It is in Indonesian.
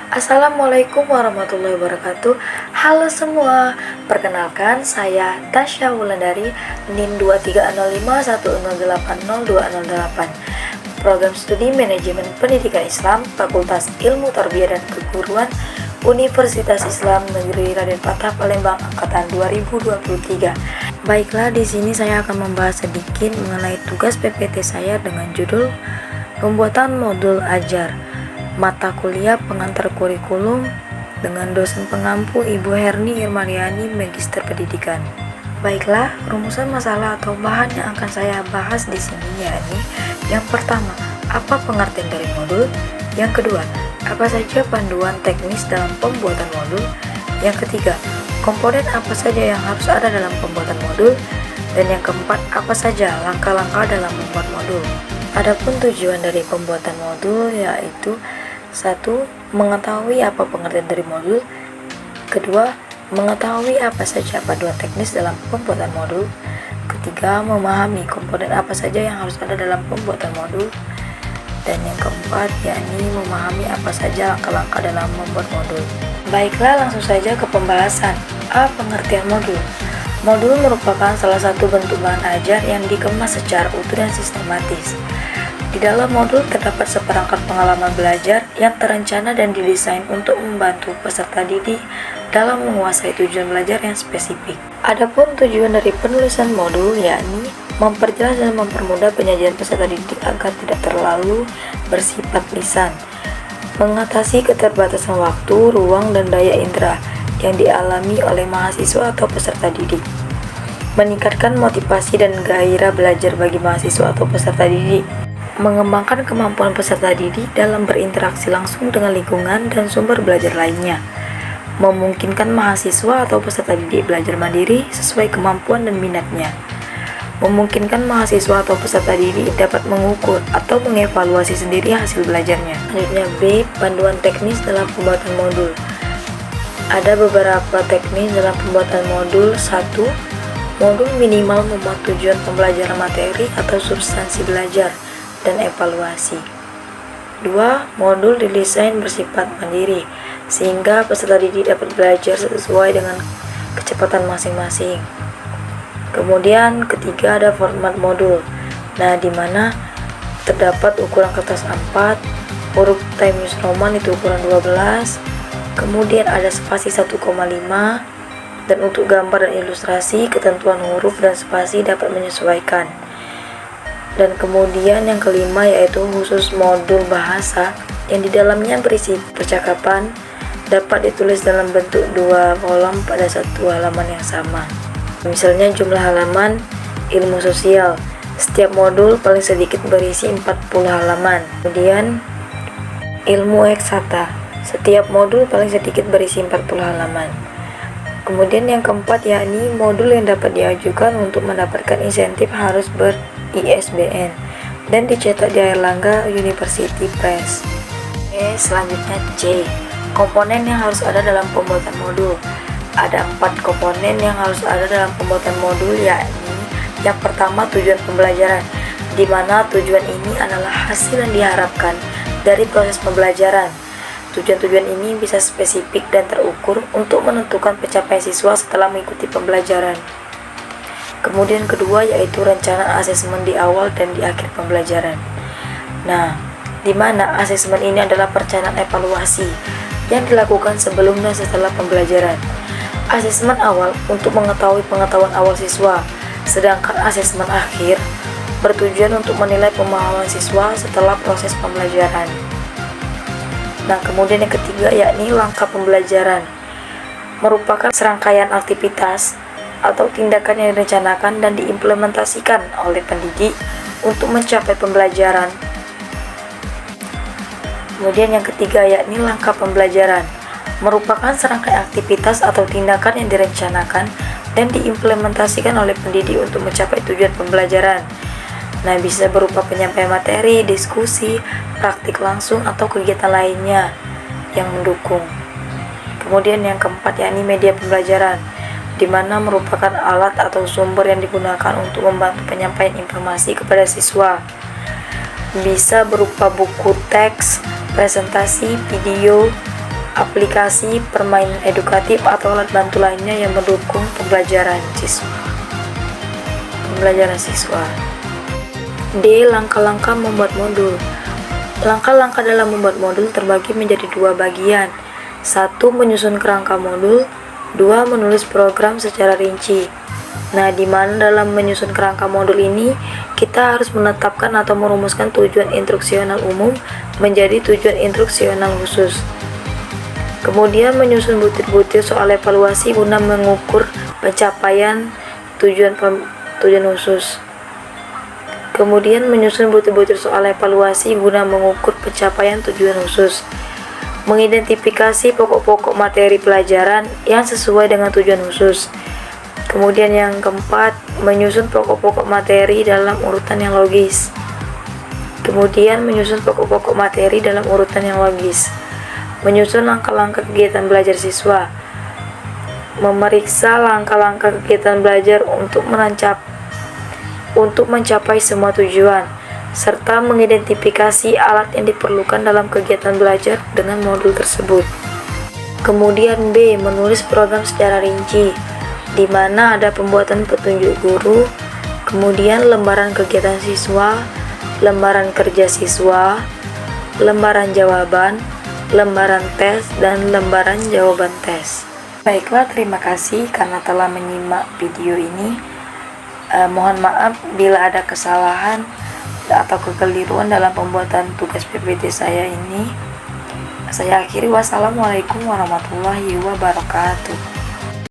Assalamualaikum warahmatullahi wabarakatuh. Halo semua, perkenalkan saya Tasya Wulandari, NIM 230510802008, Program Studi Manajemen Pendidikan Islam, Fakultas Ilmu Tarbiyah dan Keguruan, Universitas Islam Negeri Raden Patah Palembang angkatan 2023. Baiklah, di sini saya akan membahas sedikit mengenai tugas PPT saya dengan judul Pembuatan Modul Ajar Mata Kuliah Pengantar Kurikulum dengan dosen pengampu Ibu Herni Irmariani, Magister Pendidikan. Baiklah, rumusan masalah atau bahan yang akan saya bahas di sini yakni yang pertama, apa pengertian dari modul? Yang kedua, apa saja panduan teknis dalam pembuatan modul? Yang ketiga, komponen apa saja yang harus ada dalam pembuatan modul? Dan yang keempat, apa saja langkah-langkah dalam membuat modul? Adapun tujuan dari pembuatan modul yaitu 1. Mengetahui apa pengertian dari modul. Kedua, mengetahui apa saja panduan teknis dalam pembuatan modul. Ketiga, memahami komponen apa saja yang harus ada dalam pembuatan modul. Dan yang keempat, yakni memahami apa saja langkah-langkah dalam membuat modul. Baiklah, langsung saja ke pembahasan. A. Pengertian modul. Modul merupakan salah satu bentuk bahan ajar yang dikemas secara utuh dan sistematis. Di dalam modul terdapat seperangkat pengalaman belajar yang terencana dan didesain untuk membantu peserta didik dalam menguasai tujuan belajar yang spesifik. Adapun tujuan dari penulisan modul yakni memperjelas dan mempermudah penyajian peserta didik agar tidak terlalu bersifat lisan, mengatasi keterbatasan waktu, ruang, dan daya indera yang dialami oleh mahasiswa atau peserta didik, meningkatkan motivasi dan gairah belajar bagi mahasiswa atau peserta didik, mengembangkan kemampuan peserta didik dalam berinteraksi langsung dengan lingkungan dan sumber belajar lainnya, memungkinkan mahasiswa atau peserta didik belajar mandiri sesuai kemampuan dan minatnya, memungkinkan mahasiswa atau peserta didik dapat mengukur atau mengevaluasi sendiri hasil belajarnya. Selanjutnya B. Panduan teknis dalam pembuatan modul. Ada beberapa teknis dalam pembuatan modul. 1. Modul minimal memuat tujuan pembelajaran materi atau substansi belajar dan evaluasi. 2. Modul didesain bersifat mandiri sehingga peserta didik dapat belajar sesuai dengan kecepatan masing-masing. Kemudian ketiga, ada format modul. Nah, di mana terdapat ukuran kertas A4, huruf Times Roman itu ukuran 12, kemudian ada spasi 1,5, dan untuk gambar dan ilustrasi ketentuan huruf dan spasi dapat menyesuaikan. Dan kemudian yang kelima yaitu khusus modul bahasa yang di dalamnya berisi percakapan, dapat ditulis dalam bentuk 2 kolom pada satu halaman yang sama. Misalnya jumlah halaman ilmu sosial, setiap modul paling sedikit berisi 40 halaman. Kemudian ilmu eksakta, setiap modul paling sedikit berisi 40 halaman. Kemudian yang keempat yakni modul yang dapat diajukan untuk mendapatkan insentif harus ber-ISBN dan dicetak di Airlangga University Press. Selanjutnya C. Komponen yang harus ada dalam pembuatan modul. Ada 4 komponen yang harus ada dalam pembuatan modul yakni yang pertama tujuan pembelajaran, di mana tujuan ini adalah hasil yang diharapkan dari proses pembelajaran. Tujuan-tujuan ini bisa spesifik dan terukur untuk menentukan pencapaian siswa setelah mengikuti pembelajaran. Kemudian kedua yaitu rencana asesmen di awal dan di akhir pembelajaran. Nah, di mana asesmen ini adalah perencanaan evaluasi yang dilakukan sebelum dan setelah pembelajaran. Asesmen awal untuk mengetahui pengetahuan awal siswa, sedangkan asesmen akhir bertujuan untuk menilai pemahaman siswa setelah proses pembelajaran. Nah, kemudian yang ketiga yakni langkah pembelajaran, merupakan serangkaian aktivitas atau tindakan yang direncanakan dan diimplementasikan oleh pendidik untuk mencapai pembelajaran. Kemudian yang ketiga yakni langkah pembelajaran, merupakan serangkaian aktivitas atau tindakan yang direncanakan dan diimplementasikan oleh pendidik untuk mencapai tujuan pembelajaran. Nah, bisa berupa penyampaian materi, diskusi, praktik langsung, atau kegiatan lainnya yang mendukung. Kemudian yang keempat yakni media pembelajaran, di mana merupakan alat atau sumber yang digunakan untuk membantu penyampaian informasi kepada siswa. Bisa berupa buku teks, presentasi, video, aplikasi, permainan edukatif, atau alat bantu lainnya yang mendukung pembelajaran siswa. D. Langkah-langkah membuat modul. Langkah-langkah dalam membuat modul terbagi menjadi dua bagian. 1. Menyusun kerangka modul. 2. Menulis program secara rinci. Nah, di mana dalam menyusun kerangka modul ini, kita harus menetapkan atau merumuskan tujuan instruksional umum menjadi tujuan instruksional khusus. Kemudian menyusun butir-butir soal evaluasi guna mengukur pencapaian tujuan khusus. Kemudian menyusun butir-butir soal evaluasi guna mengukur pencapaian tujuan khusus. Mengidentifikasi pokok-pokok materi pelajaran yang sesuai dengan tujuan khusus. Kemudian yang keempat, menyusun pokok-pokok materi dalam urutan yang logis. Menyusun langkah-langkah kegiatan belajar siswa. Memeriksa langkah-langkah kegiatan belajar untuk mencapai semua tujuan, serta mengidentifikasi alat yang diperlukan dalam kegiatan belajar dengan modul tersebut. Kemudian B. Menulis program secara rinci, di mana ada pembuatan petunjuk guru, kemudian lembaran kegiatan siswa, lembaran kerja siswa, lembaran jawaban, lembaran tes, dan lembaran jawaban tes. Baiklah, terima kasih karena telah menyimak video ini. Mohon maaf bila ada kesalahan atau kekeliruan dalam pembuatan tugas PPT saya ini. Saya akhiri, wassalamualaikum warahmatullahi wabarakatuh.